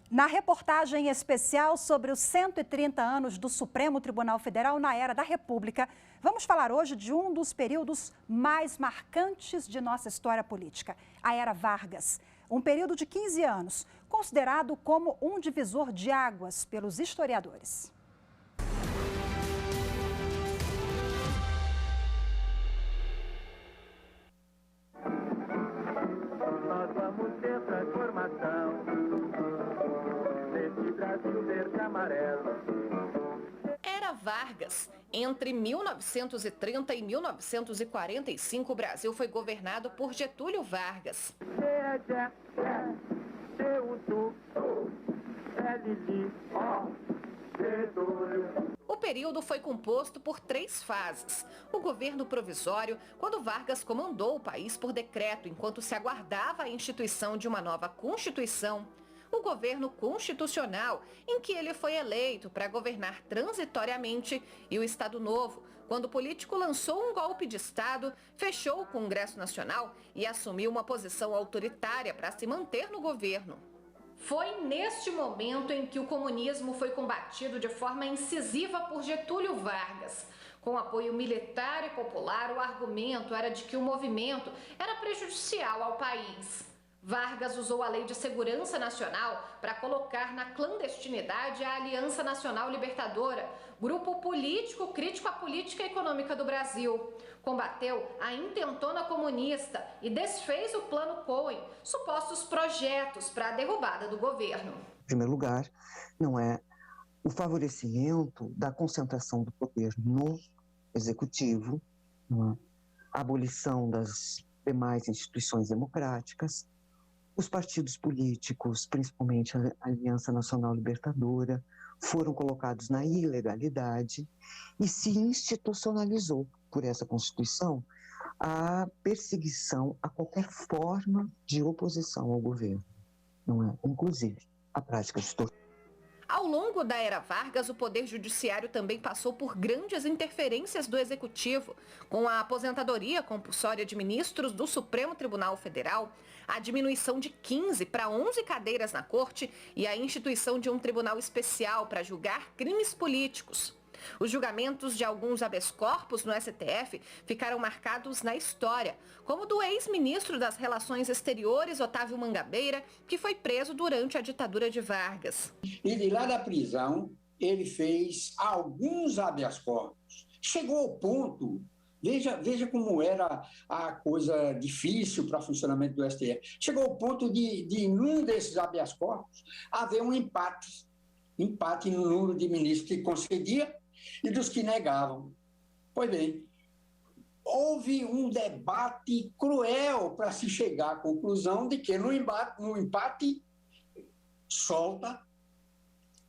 Na reportagem especial sobre os 130 anos do Supremo Tribunal Federal na era da República, vamos falar hoje de um dos períodos mais marcantes de nossa história política, a Era Vargas. Um período de 15 anos, considerado como um divisor de águas pelos historiadores. Nós vamos ter transformação nesse Brasil verde e amarelo. Era Vargas. Entre 1930 e 1945, o Brasil foi governado por Getúlio Vargas. O período foi composto por 3 fases. O governo provisório, quando Vargas comandou o país por decreto enquanto se aguardava a instituição de uma nova Constituição. O governo constitucional, em que ele foi eleito para governar transitoriamente, e o Estado Novo, quando o político lançou um golpe de Estado, fechou o Congresso Nacional e assumiu uma posição autoritária para se manter no governo. Foi neste momento em que o comunismo foi combatido de forma incisiva por Getúlio Vargas. Com apoio militar e popular, o argumento era de que o movimento era prejudicial ao país. Vargas usou a Lei de Segurança Nacional para colocar na clandestinidade a Aliança Nacional Libertadora, grupo político crítico à política econômica do Brasil. Combateu a intentona comunista e desfez o Plano Cohen, supostos projetos para a derrubada do governo. Em primeiro lugar, não é o favorecimento da concentração do poder no executivo, não é? A abolição das demais instituições democráticas. Os partidos políticos, principalmente a Aliança Nacional Libertadora, foram colocados na ilegalidade e se institucionalizou por essa Constituição a perseguição a qualquer forma de oposição ao governo, não é? Inclusive a prática de tortura. Ao longo da Era Vargas, o Poder Judiciário também passou por grandes interferências do Executivo, com a aposentadoria compulsória de ministros do Supremo Tribunal Federal, a diminuição de 15 para 11 cadeiras na Corte e a instituição de um tribunal especial para julgar crimes políticos. Os julgamentos de alguns habeas corpus no STF ficaram marcados na história, como o do ex-ministro das Relações Exteriores, Otávio Mangabeira, que foi preso durante a ditadura de Vargas. E de lá da prisão, ele fez alguns habeas corpus. Chegou ao ponto, veja como era a coisa difícil para o funcionamento do STF, chegou ao ponto de em um desses habeas corpus, haver um empate no número de ministros que concedia e dos que negavam. Pois bem, houve um debate cruel para se chegar à conclusão de que no empate solta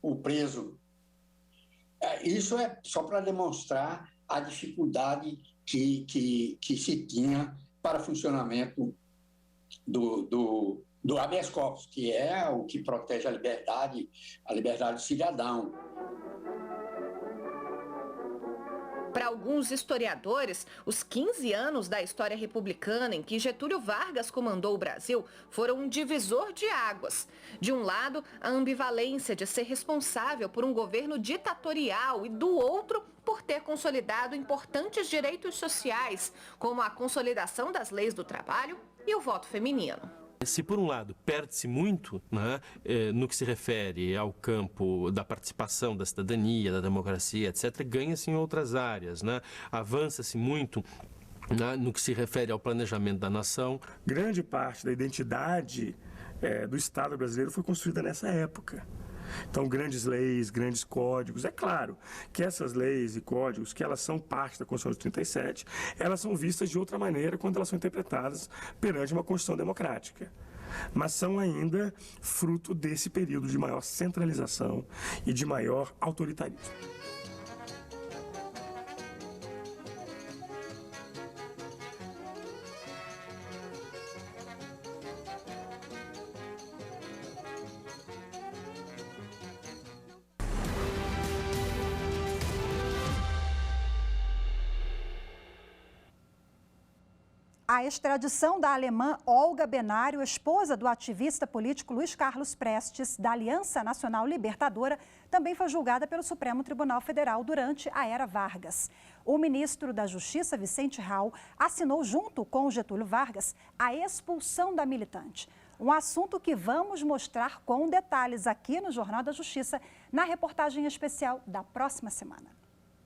o preso. Isso é só para demonstrar a dificuldade que se tinha para o funcionamento do habeas corpus, que é o que protege a liberdade do cidadão. Para alguns historiadores, os 15 anos da história republicana em que Getúlio Vargas comandou o Brasil foram um divisor de águas. De um lado, a ambivalência de ser responsável por um governo ditatorial e do outro, por ter consolidado importantes direitos sociais, como a consolidação das leis do trabalho e o voto feminino. Se, por um lado, perde-se muito, né, no que se refere ao campo da participação, da cidadania, da democracia, etc., ganha-se em outras áreas, né? Avança-se muito no que se refere ao planejamento da nação. Grande parte da identidade do Estado brasileiro foi construída nessa época. Então, grandes leis, grandes códigos. É claro que essas leis e códigos, que elas são parte da Constituição de 37, elas são vistas de outra maneira quando elas são interpretadas perante uma Constituição democrática. Mas são ainda fruto desse período de maior centralização e de maior autoritarismo. A extradição da alemã Olga Benário, esposa do ativista político Luiz Carlos Prestes, da Aliança Nacional Libertadora, também foi julgada pelo Supremo Tribunal Federal durante a era Vargas. O ministro da Justiça, Vicente Raul, assinou junto com Getúlio Vargas a expulsão da militante. Um assunto que vamos mostrar com detalhes aqui no Jornal da Justiça, na reportagem especial da próxima semana.